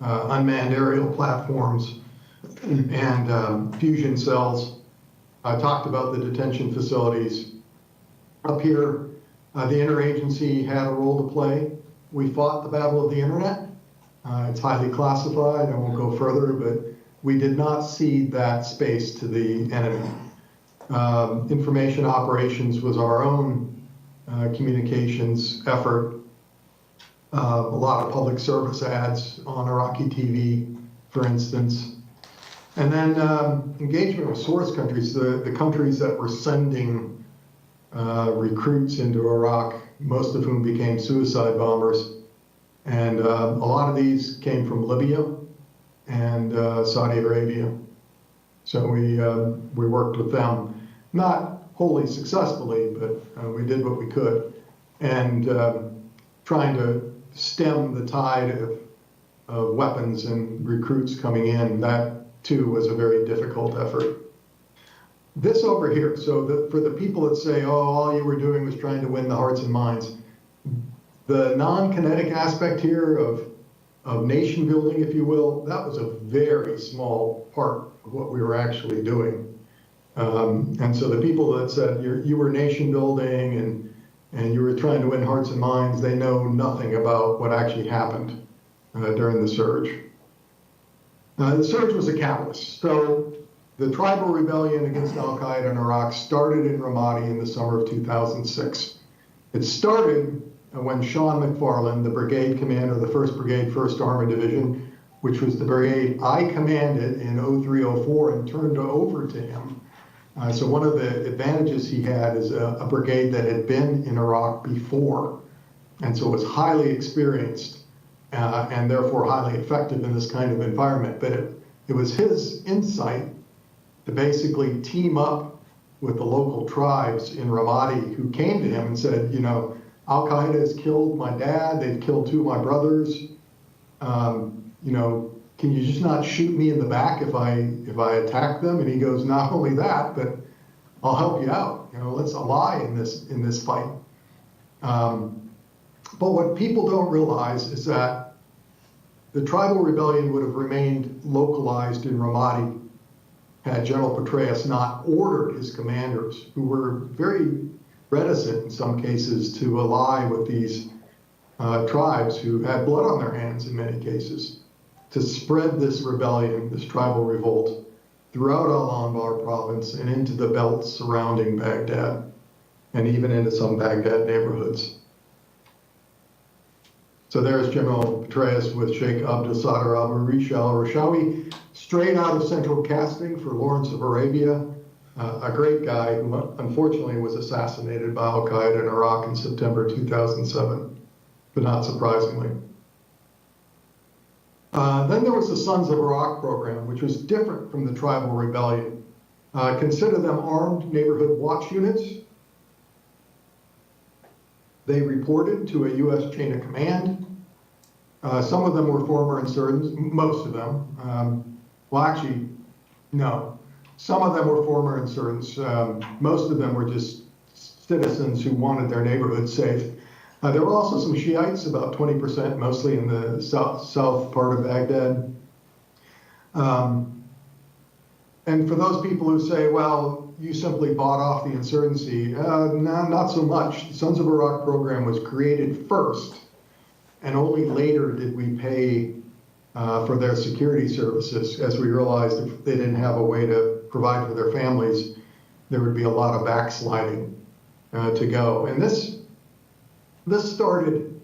unmanned aerial platforms and fusion cells. I talked about the detention facilities. Up here, the interagency had a role to play. We fought the battle of the internet. It's highly classified. I won't go further, but we did not cede that space to the enemy. Information operations was our own communications effort. A lot of public service ads on Iraqi TV, for instance. And then engagement with source countries, the countries that were sending recruits into Iraq, most of whom became suicide bombers. And a lot of these came from Libya and Saudi Arabia. So we worked with them, not wholly successfully, but we did what we could. And trying to stem the tide of weapons and recruits coming in, that too was a very difficult effort. This over here, so for the people that say, oh, all you were doing was trying to win the hearts and minds, the non-kinetic aspect here of nation building, if you will, that was a very small part of what we were actually doing. And so the people that said you were nation building and you were trying to win hearts and minds, they know nothing about what actually happened during the surge. The surge was a catalyst. So the tribal rebellion against al-Qaeda in Iraq started in Ramadi in the summer of 2006. It started when Sean McFarland, the brigade commander of the 1st Brigade, 1st Armored Division, which was the brigade I commanded in 0304 and turned over to him. So one of the advantages he had is a brigade that had been in Iraq before, and so was highly experienced and therefore highly effective in this kind of environment. But it was his insight to basically team up with the local tribes in Ramadi who came to him and said, you know, al-Qaeda has killed my dad, they've killed 2 of my brothers. You know, can you just not shoot me in the back if I attack them? And he goes, not only that, but I'll help you out. You know, let's ally in this fight. But what people don't realize is that the tribal rebellion would have remained localized in Ramadi had General Petraeus not ordered his commanders, who were very reticent in some cases to ally with these tribes who had blood on their hands in many cases, to spread this rebellion, this tribal revolt, throughout Al-Anbar province and into the belts surrounding Baghdad, and even into some Baghdad neighborhoods. So there's General Petraeus with Sheikh Abdul Sadr al-Rish al-Rashawi, straight out of central casting for Lawrence of Arabia, a great guy who unfortunately was assassinated by al-Qaeda in Iraq in September 2007, but not surprisingly. Then there was the Sons of Iraq program, which was different from the tribal rebellion. Consider them armed neighborhood watch units. They reported to a U.S. chain of command. Some of them were former insurgents, most of them. Well, actually, no. Some of them were former insurgents. Most of them were just citizens who wanted their neighborhood safe. There were also some Shiites, about 20%, mostly in the south part of Baghdad. And for those people who say, well, you simply bought off the insurgency, no, not so much. The Sons of Iraq program was created first, and only later did we pay for their security services, as we realized if they didn't have a way to provide for their families, there would be a lot of backsliding to go. And this started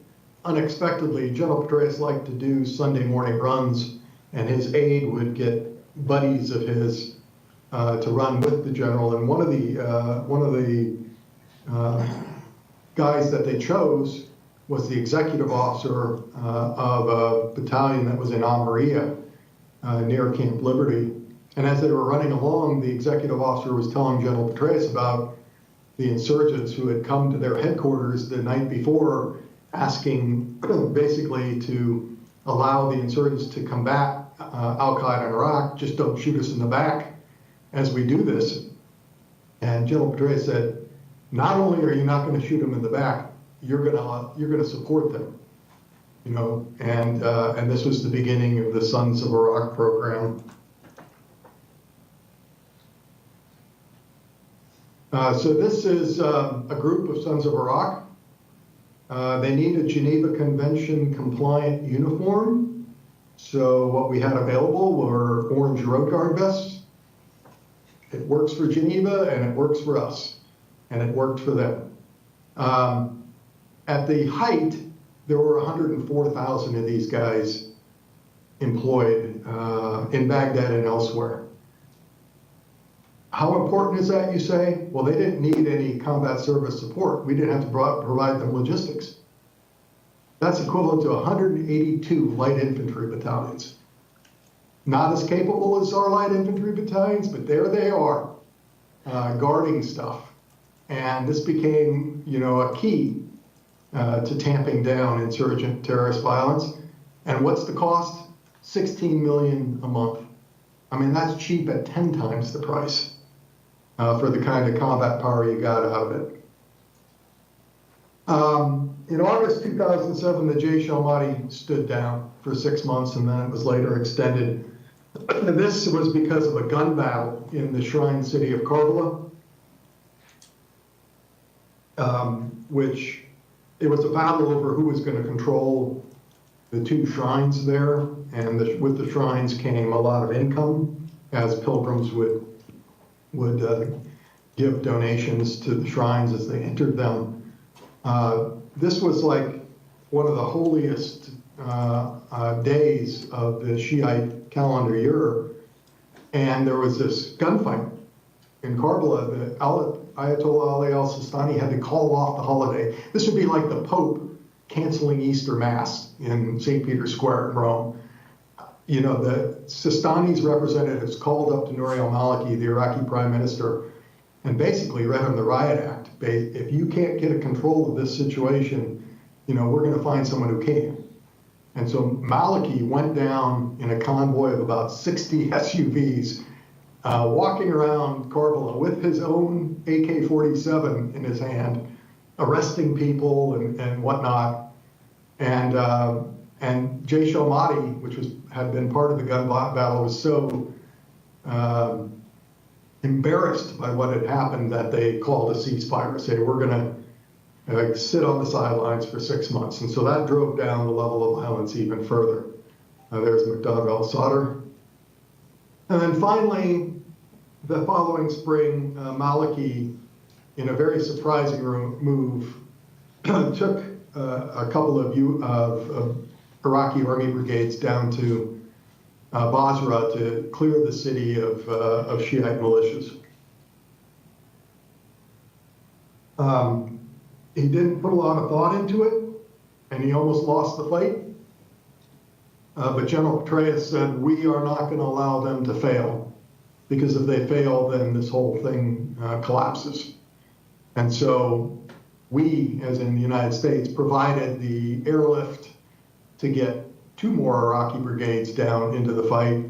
unexpectedly. General Petraeus liked to do Sunday morning runs, and his aide would get buddies of his to run with the general. And one of the guys that they chose was the executive officer of a battalion that was in Almeria near Camp Liberty. And as they were running along, the executive officer was telling General Petraeus about the insurgents who had come to their headquarters the night before asking basically to allow the insurgents to combat Al-Qaeda in Iraq. Just don't shoot us in the back as we do this. And General Petraeus said, not only are you not going to shoot them in the back, you're going to support them. You know, and this was the beginning of the Sons of Iraq program. So this is a group of Sons of Iraq. They need a Geneva Convention compliant uniform. So what we had available were orange road guard vests. It works for Geneva and it works for us, and it worked for them. At the height, there were 104,000 of these guys employed in Baghdad and elsewhere. How important is that, you say? Well, they didn't need any combat service support. We didn't have to provide them logistics. That's equivalent to 182 light infantry battalions. Not as capable as our light infantry battalions, but there they are, guarding stuff. And this became, you know, a key to tamping down insurgent terrorist violence. And what's the cost? $16 million a month. I mean, that's cheap at 10 times the price for the kind of combat power you got out of it. In August 2007, the Jaish al-Mahdi stood down for 6 months, and then it was later extended. This was because of a gun battle in the shrine city of Karbala, which it was a battle over who was going to control the two shrines there, and with the shrines came a lot of income, as pilgrims would give donations to the shrines as they entered them. This was like one of the holiest days of the Shiite calendar year, and there was this gunfight in Karbala. The Ayatollah Ali al-Sistani had to call off the holiday. This would be like the Pope canceling Easter Mass in St. Peter's Square in Rome. You know, the Sistani's representatives called up to Nouri al-Maliki, the Iraqi prime minister, and basically read him the riot act. If you can't get a control of this situation, you know, we're going to find someone who can. And so Maliki went down in a convoy of about 60 SUVs, walking around Karbala with his own AK-47 in his hand, arresting people and whatnot. And Jaish al-Mahdi, which had been part of the gun battle, was so embarrassed by what had happened that they called a ceasefire, say we're going to sit on the sidelines for 6 months. And so that drove down the level of violence even further. There's Muqtada al-Sadr. And then finally, the following spring, Maliki, in a very surprising move, took a couple of Iraqi army brigades down to Basra to clear the city of Shiite militias. He didn't put a lot of thought into it, and he almost lost the fight. But General Petraeus said, we are not going to allow them to fail, because if they fail, then this whole thing collapses. And so we, as in the United States, provided the airlift to get 2 more Iraqi brigades down into the fight,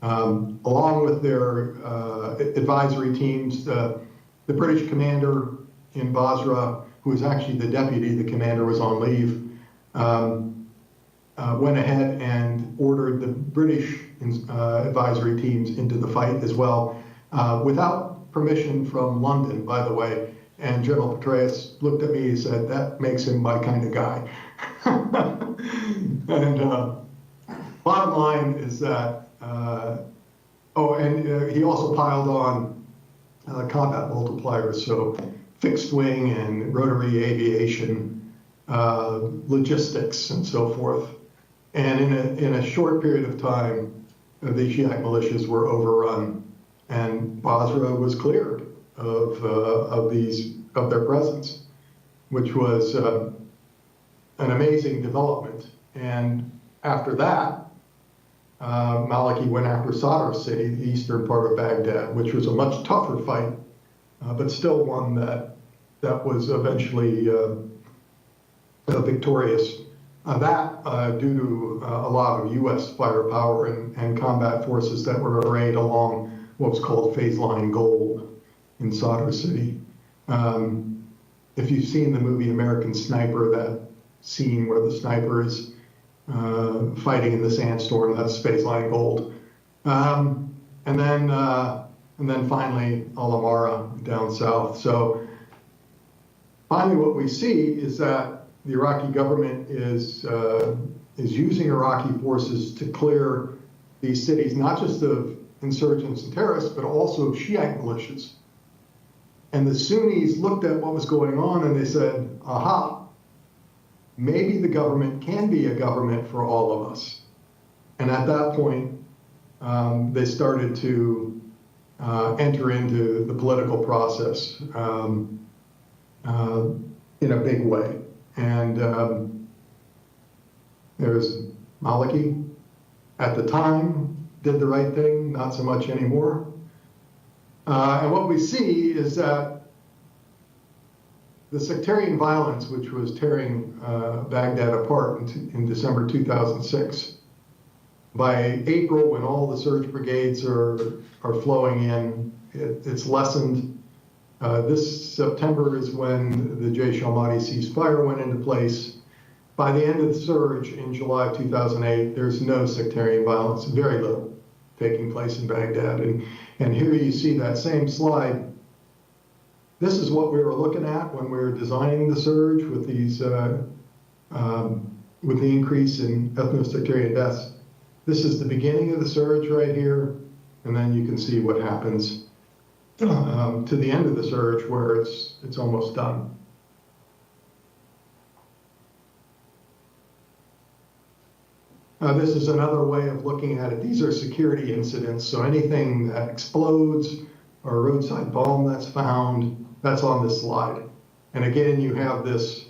along with their advisory teams. The British commander in Basra, who was actually the deputy, the commander was on leave, went ahead and ordered the British advisory teams into the fight as well, without permission from London, by the way. And General Petraeus looked at me and said, that makes him my kind of guy. And bottom line is that, he also piled on combat multipliers, so fixed wing and rotary aviation, logistics, and so forth. And in a short period of time, the Shiite militias were overrun, and Basra was cleared of their presence, which was an amazing development. And after that, Maliki went after Sadr city, the eastern part of Baghdad, which was a much tougher fight, but still one that was eventually victorious. Due to a lot of U.S. firepower and combat forces that were arrayed along what was called phase line gold in Sadr City. If you've seen the movie American Sniper, that scene where the sniper is fighting in the sandstorm, that's phase line gold. And then finally Al-Amara down south. So finally what we see is that the Iraqi government is using Iraqi forces to clear these cities, not just of insurgents and terrorists, but also of Shiite militias. And the Sunnis looked at what was going on and they said, aha, maybe the government can be a government for all of us. And at that point, they started to enter into the political process in a big way. And there's Maliki, at the time, did the right thing, not so much anymore. And what we see is that the sectarian violence, which was tearing Baghdad apart in December 2006, by April, when all the surge brigades are flowing in, it's lessened. This September is when the Jaish al-Mahdi ceasefire went into place. By the end of the surge in July of 2008, there's no sectarian violence, very little, taking place in Baghdad. And here you see that same slide. This is what we were looking at when we were designing the surge with these, with the increase in ethno-sectarian deaths. This is the beginning of the surge right here, and then you can see what happens to the end of the surge where it's almost done. This is another way of looking at it. These are security incidents, so anything that explodes or a roadside bomb that's found, that's on this slide. And again, you have this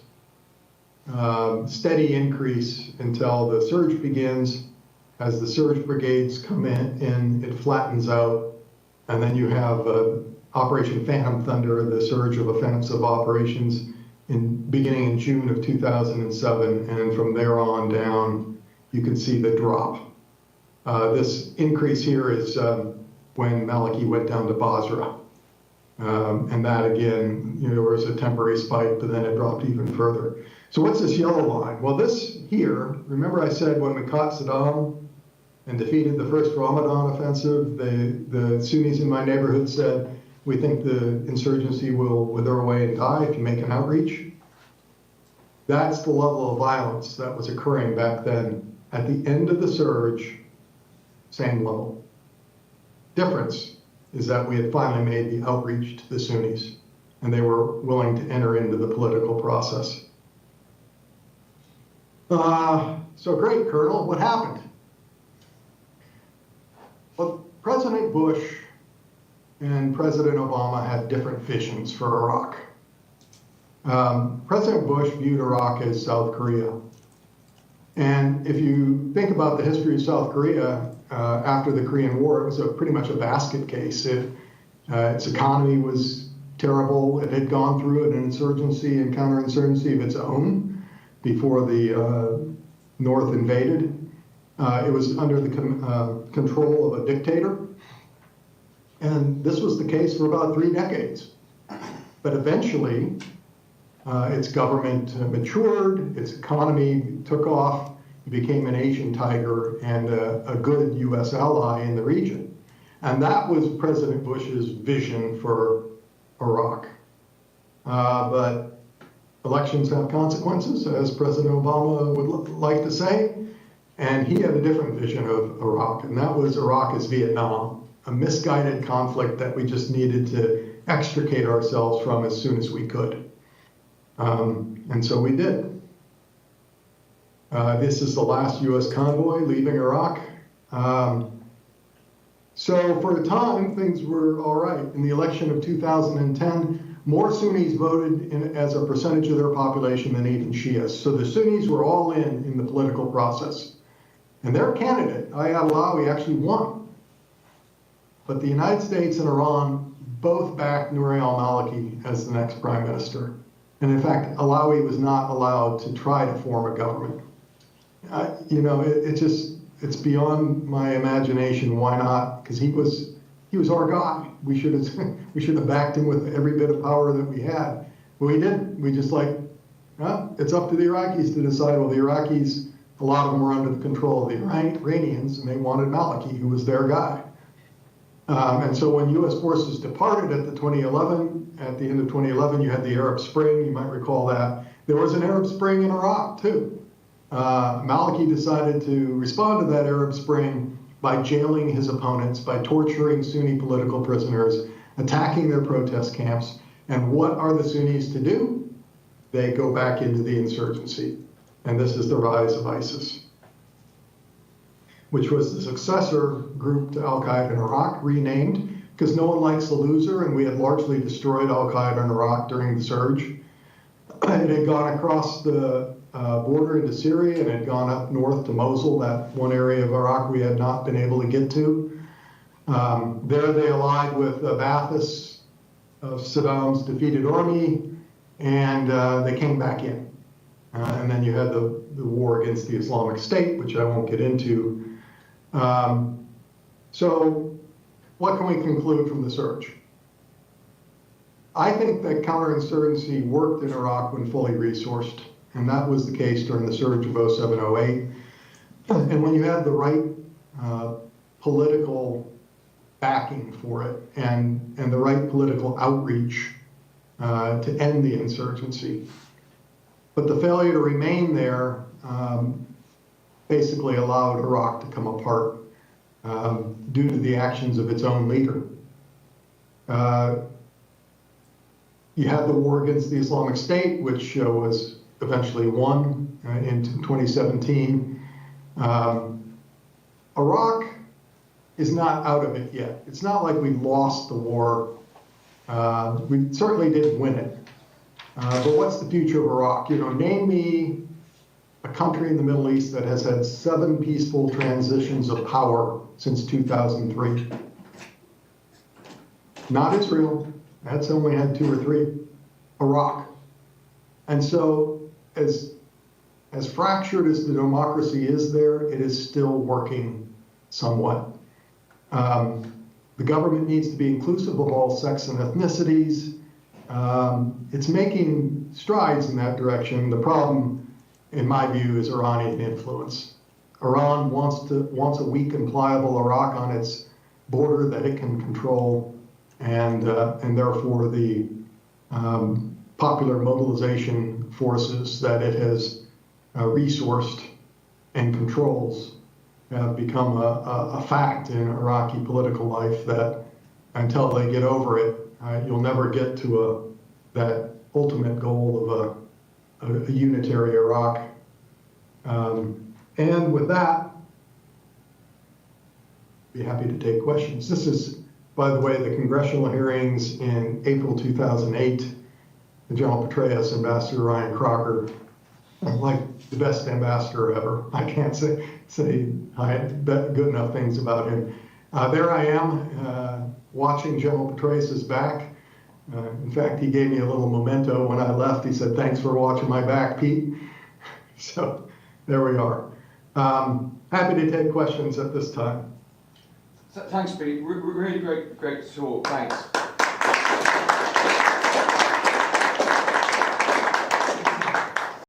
steady increase until the surge begins. As the surge brigades come in, it flattens out. And then you have Operation Phantom Thunder, the surge of offensive operations beginning in June of 2007. And from there on down, you can see the drop. This increase here is when Maliki went down to Basra. And that again, there was a temporary spike, but then it dropped even further. So what's this yellow line? Well, this here, remember I said when we caught Saddam and defeated the first Ramadan offensive, the Sunnis in my neighborhood said, we think the insurgency will wither away and die if you make an outreach. That's the level of violence that was occurring back then. At the end of the surge, same level. Difference is that we had finally made the outreach to the Sunnis, and they were willing to enter into the political process. So great, Colonel, what happened? Well, President Bush and President Obama had different visions for Iraq. President Bush viewed Iraq as South Korea. And if you think about the history of South Korea, after the Korean War, it was pretty much a basket case. Its economy was terrible. It had gone through an insurgency and counterinsurgency of its own before the North invaded. It was under the control of a dictator. And this was the case for about 3 decades. But eventually, its government matured, its economy took off, it became an Asian tiger and a good U.S. ally in the region. And that was President Bush's vision for Iraq. But elections have consequences, as President Obama would like to say, and he had a different vision of Iraq, and that was Iraq as Vietnam, a misguided conflict that we just needed to extricate ourselves from as soon as we could. And so we did. This is the last U.S. convoy leaving Iraq. So for a time, things were all right. In the election of 2010, more Sunnis voted as a percentage of their population than even Shias. So the Sunnis were all in the political process. And their candidate, Ayatollah Alawi, actually won. But the United States and Iran both backed Nouri al-Maliki as the next prime minister. And in fact, Alawi was not allowed to try to form a government. You know, it's beyond my imagination. Why not? Because he was our guy. We should have backed him with every bit of power that we had. But we didn't. We just it's up to the Iraqis to decide. Well, the Iraqis, a lot of them were under the control of the Iranians, and they wanted Maliki, who was their guy. And so when U.S. forces departed at the end of 2011, you had the Arab Spring. You might recall that. There was an Arab Spring in Iraq, too. Maliki decided to respond to that Arab Spring by jailing his opponents, by torturing Sunni political prisoners, attacking their protest camps. And what are the Sunnis to do? They go back into the insurgency. And this is the rise of ISIS, which was the successor group to Al-Qaeda in Iraq, renamed, because no one likes a loser, and we had largely destroyed Al-Qaeda in Iraq during the surge. It had gone across the border into Syria and had gone up north to Mosul, that one area of Iraq we had not been able to get to. There they allied with Ba'athist of Saddam's defeated army, and they came back in. And then you had the war against the Islamic State, which I won't get into. So what can we conclude from the surge? I think that counterinsurgency worked in Iraq when fully resourced, and that was the case during the surge of 07-08. And when you had the right political backing for it and the right political outreach to end the insurgency. But the failure to remain there basically allowed Iraq to come apart due to the actions of its own leader. You had the war against the Islamic State, which was eventually won in 2017. Iraq is not out of it yet. It's not like we lost the war. We certainly didn't win it. But what's the future of Iraq? You know, name me a country in the Middle East that has had 7 peaceful transitions of power since 2003. Not Israel. That's only had 2 or 3. Iraq. And so as fractured as the democracy is there, it is still working somewhat. The government needs to be inclusive of all sects and ethnicities. It's making strides in that direction. The problem, in my view, is Iranian influence. Iran wants a weak and pliable Iraq on its border that it can control, and therefore the popular mobilization forces that it has resourced and controls have become a fact in Iraqi political life that until they get over it, you'll never get to that ultimate goal of a unitary Iraq. And with that, be happy to take questions. This is, by the way, the congressional hearings in April 2008. General Petraeus, Ambassador Ryan Crocker, like the best ambassador ever. I can't say good enough things about him. There I am, watching General Petraeus' back. In fact, he gave me a little memento when I left. He said, "Thanks for watching my back, Pete." So there we are. Happy to take questions at this time. Thanks, Pete. Really great talk. Thanks.